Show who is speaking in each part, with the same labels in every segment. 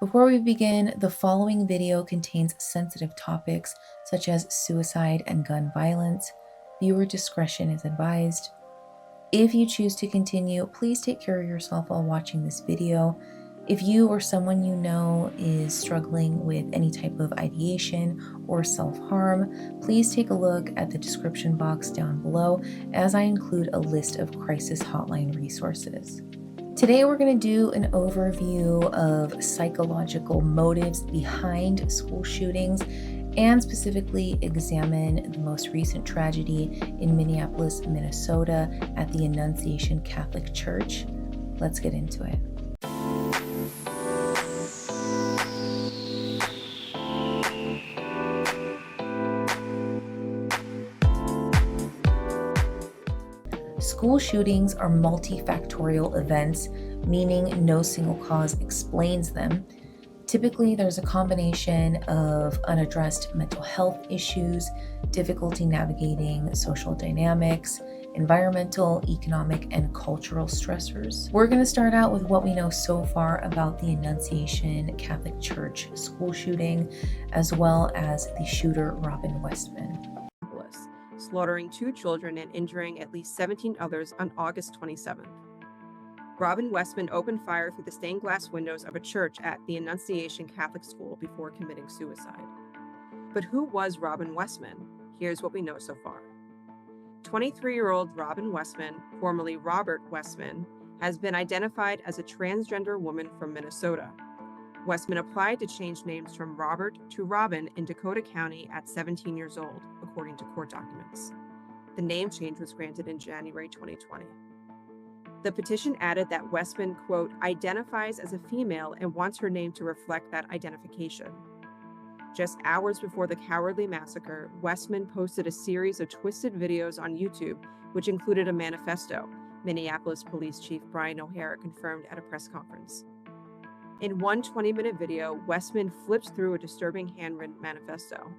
Speaker 1: Before we begin, the following video contains sensitive topics such as suicide and gun violence. Viewer discretion is advised. If you choose to continue, please take care of yourself while watching this video. If you or someone you know is struggling with any type of ideation or self-harm, please take a look at the description box down below as I include a list of crisis hotline resources. Today we're going to do an overview of psychological motives behind school shootings and specifically examine the most recent tragedy in Minneapolis, Minnesota at the Annunciation Catholic Church. Let's get into it. School shootings are multifactorial events, meaning no single cause explains them. Typically, there's a combination of unaddressed mental health issues, difficulty navigating social dynamics, environmental, economic, and cultural stressors. We're going to start out with what we know so far about the Annunciation Catholic Church school shooting, as well as the shooter, Robin Westman.
Speaker 2: Slaughtering 2 children and injuring at least 17 others on August 27th. Robin Westman opened fire through the stained glass windows of a church at the Annunciation Catholic School before committing suicide. But who was Robin Westman? Here's what we know so far. 23-year-old Robin Westman, formerly Robert Westman, has been identified as a transgender woman from Minnesota. Westman applied to change names from Robert to Robin in Dakota County at 17 years old, according to court documents. The name change was granted in January 2020. The petition added that Westman, quote, identifies as a female and wants her name to reflect that identification. Just hours before the cowardly massacre, Westman posted a series of twisted videos on YouTube, which included a manifesto, Minneapolis Police Chief Brian O'Hare confirmed at a press conference. In one 20-minute video, Westman flips through a disturbing handwritten manifesto.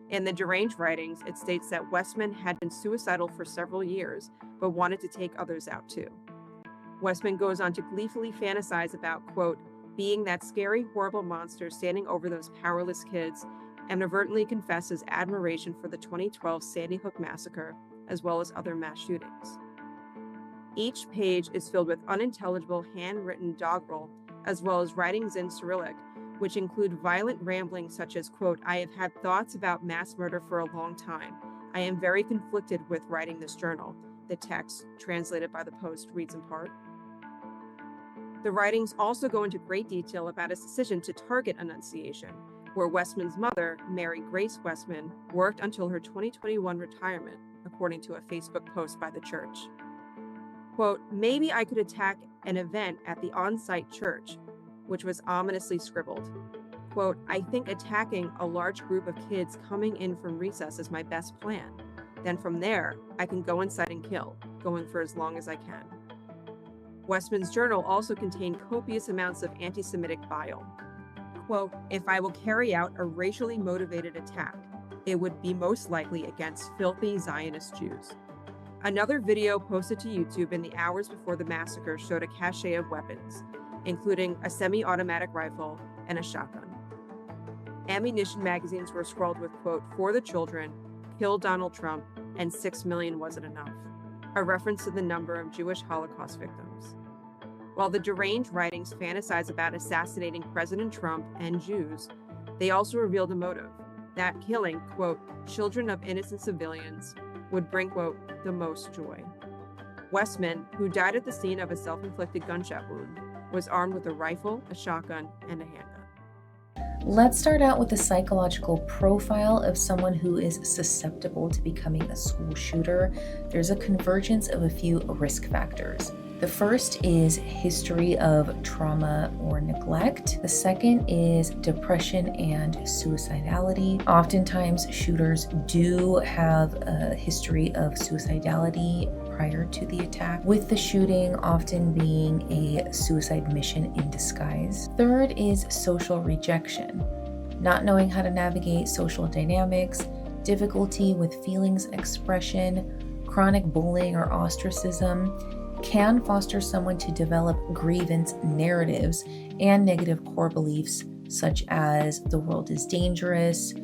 Speaker 2: In the deranged writings, it states that Westman had been suicidal for several years, but wanted to take others out too. Westman goes on to gleefully fantasize about, quote, being that scary, horrible monster standing over those powerless kids, and inadvertently confesses admiration for the 2012 Sandy Hook massacre, as well as other mass shootings. Each page is filled with unintelligible handwritten doggerel, as well as writings in Cyrillic, which include violent ramblings such as, quote, I have had thoughts about mass murder for a long time. I am very conflicted with writing this journal. The text, translated by the Post, reads in part. The writings also go into great detail about his decision to target Annunciation, where Westman's mother, Mary Grace Westman, worked until her 2021 retirement, according to a Facebook post by the church. Quote, maybe I could attack an event at the on-site church, which was ominously scribbled. Quote, I think attacking a large group of kids coming in from recess is my best plan. Then from there, I can go inside and kill, going for as long as I can. Westman's journal also contained copious amounts of anti-Semitic bile. Quote, if I will carry out a racially motivated attack, it would be most likely against filthy Zionist Jews. Another video posted to YouTube in the hours before the massacre showed a cache of weapons, including a semi-automatic rifle and a shotgun. Ammunition magazines were scrawled with, quote, for the children, kill Donald Trump, and 6 million wasn't enough, a reference to the number of Jewish Holocaust victims. While the deranged writings fantasize about assassinating President Trump and Jews, they also revealed a motive, that killing, quote, children of innocent civilians would bring, quote, the most joy. Westman, who died at the scene of a self-inflicted gunshot wound, was armed with a rifle, a shotgun, and a handgun.
Speaker 1: Let's start out with the psychological profile of someone who is susceptible to becoming a school shooter. There's a convergence of a few risk factors. The first is history of trauma or neglect. The second is depression and suicidality. Oftentimes, shooters do have a history of suicidality prior to the attack, with the shooting often being a suicide mission in disguise. Third is social rejection. Not knowing how to navigate social dynamics, difficulty with feelings expression, chronic bullying or ostracism, can foster someone to develop grievance narratives and negative core beliefs such as the world is dangerous,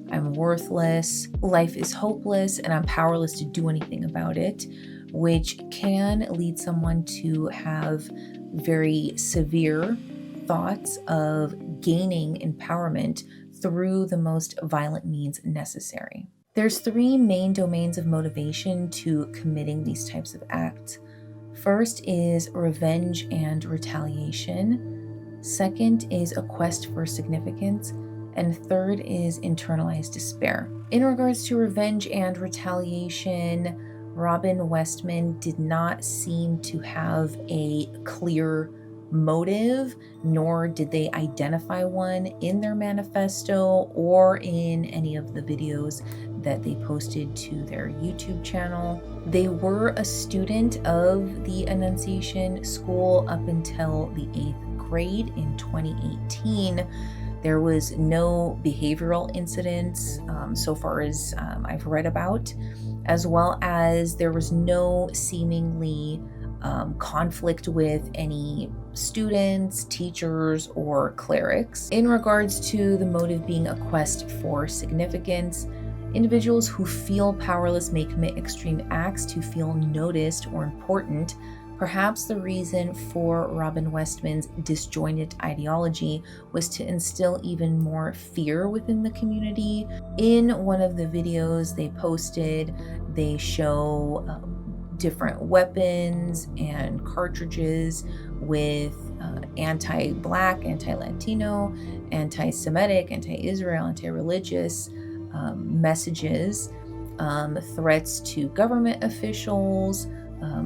Speaker 1: I'm worthless, life is hopeless, and I'm powerless to do anything about it, which can lead someone to have very severe thoughts of gaining empowerment through the most violent means necessary. There's three main domains of motivation to committing these types of acts. First is revenge and retaliation. Second is a quest for significance. And third is internalized despair. In regards to revenge and retaliation, Robin Westman did not seem to have a clear motive, nor did they identify one in their manifesto or in any of the videos that they posted to their YouTube channel. They were a student of the Annunciation School up until the 8th grade in 2018. There was no behavioral incidents so far as I've read about, as well as there was no seemingly conflict with any students, teachers, or clerics. In regards to the motive being a quest for significance, individuals who feel powerless may commit extreme acts to feel noticed or important. Perhaps the reason for Robin Westman's disjointed ideology was to instill even more fear within the community. In one of the videos they posted, they show different weapons and cartridges with anti-Black, anti-Latino, anti-Semitic, anti-Israel, anti-religious messages, threats to government officials,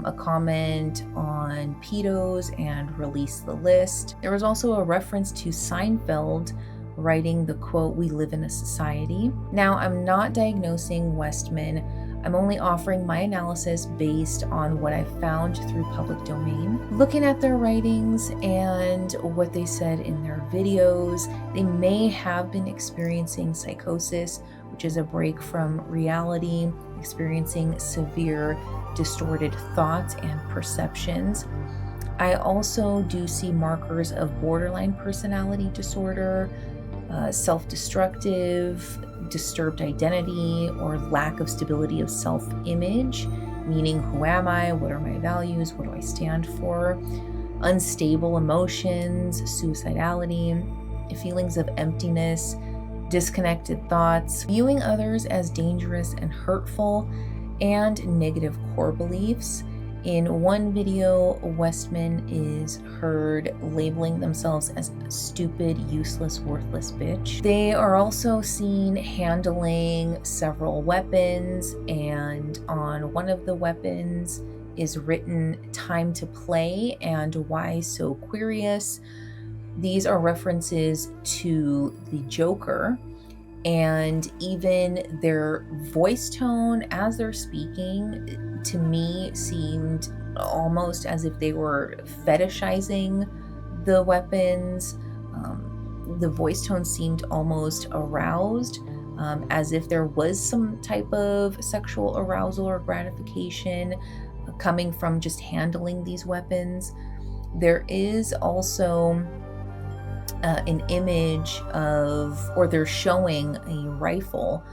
Speaker 1: a comment on pedos and release the list. There was also a reference to Seinfeld writing the quote, "We live in a society." Now, I'm not diagnosing Westman. I'm only offering my analysis based on what I found through public domain. Looking at their writings and what they said in their videos, they may have been experiencing psychosis, which is a break from reality, experiencing severe distorted thoughts and perceptions. I also do see markers of borderline personality disorder, self-destructive, disturbed identity, or lack of stability of self-image, meaning who am I, what are my values, what do I stand for, unstable emotions, suicidality, feelings of emptiness, disconnected thoughts, viewing others as dangerous and hurtful, and negative core beliefs. In one video, Westman is heard labeling themselves as stupid, useless, worthless bitch. They are also seen handling several weapons, and on one of the weapons is written "Time to Play" and "Why So Curious." These are references to the Joker, and even their voice tone as they're speaking to me seemed almost as if they were fetishizing the weapons. The voice tone seemed almost aroused, as if there was some type of sexual arousal or gratification coming from just handling these weapons. There is also an image of, or they're showing a rifle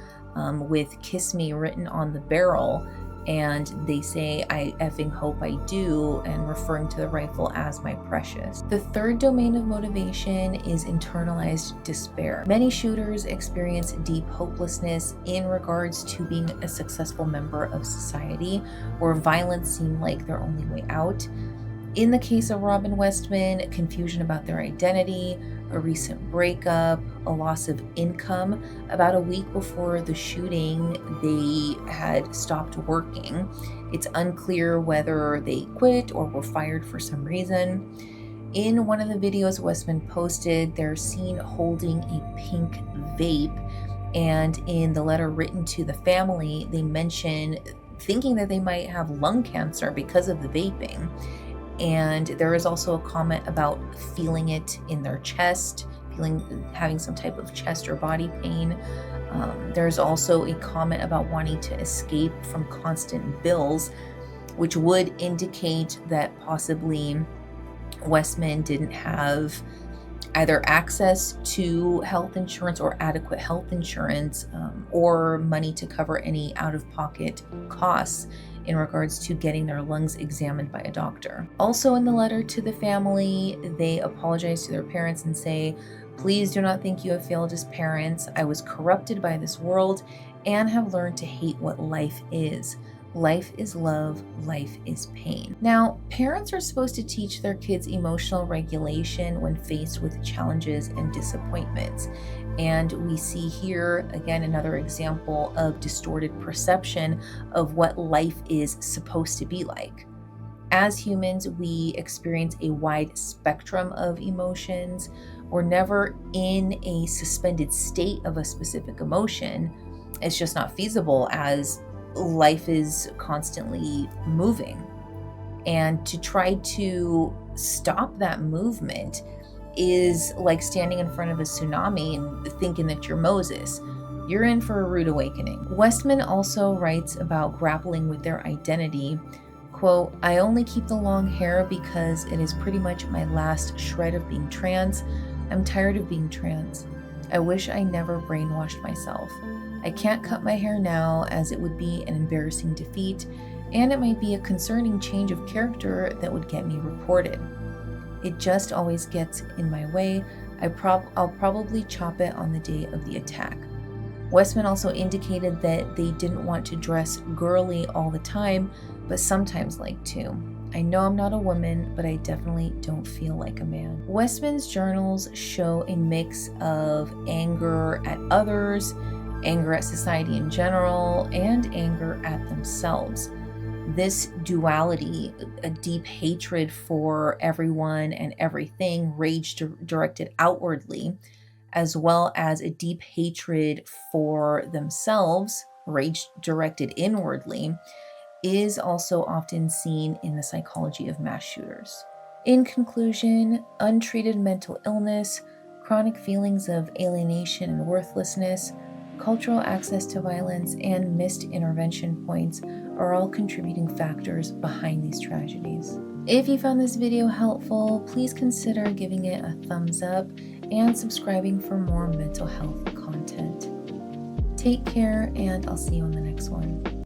Speaker 1: with "Kiss Me" written on the barrel, and they say, "I effing hope I do," and referring to the rifle as "my precious." The third domain of motivation is internalized despair. Many shooters experience deep hopelessness in regards to being a successful member of society, where violence seemed like their only way out. In the case of Robin Westman, confusion about their identity, a recent breakup, a loss of income. About a week before the shooting, they had stopped working. It's unclear whether they quit or were fired for some reason. In one of the videos Westman posted, they're seen holding a pink vape, and in the letter written to the family, they mention thinking that they might have lung cancer because of the vaping. And there is also a comment about feeling it in their chest, having some type of chest or body pain. There's also a comment about wanting to escape from constant bills. which would indicate that possibly Westman didn't have either access to health insurance or adequate health insurance, or money to cover any out-of-pocket costs in regards to getting their lungs examined by a doctor. Also in the letter to the family, they apologize to their parents and say, "Please do not think you have failed as parents. I was corrupted by this world and have learned to hate what life is. Life is love, life is pain." Now, parents are supposed to teach their kids emotional regulation when faced with challenges and disappointments. And we see here, again, another example of distorted perception of what life is supposed to be like. As humans, we experience a wide spectrum of emotions. We're never in a suspended state of a specific emotion. It's just not feasible, as life is constantly moving. And to try to stop that movement is like standing in front of a tsunami and thinking that you're Moses. You're in for a rude awakening. Westman also writes about grappling with their identity. Quote, "I only keep the long hair because it is pretty much my last shred of being trans. I'm tired of being trans. I wish I never brainwashed myself. I can't cut my hair now, as it would be an embarrassing defeat, and it might be a concerning change of character that would get me reported. It just always gets in my way. I'll probably chop it on the day of the attack." Westman also indicated that they didn't want to dress girly all the time, but sometimes like to. "I know I'm not a woman, but I definitely don't feel like a man." Westman's journals show a mix of anger at others, anger at society in general, and anger at themselves. This duality, a deep hatred for everyone and everything, rage directed outwardly, as well as a deep hatred for themselves, rage directed inwardly, is also often seen in the psychology of mass shooters. In conclusion, untreated mental illness, chronic feelings of alienation and worthlessness, cultural access to violence, and missed intervention points are all contributing factors behind these tragedies. If you found this video helpful, please consider giving it a thumbs up and subscribing for more mental health content. Take care, and I'll see you on the next one.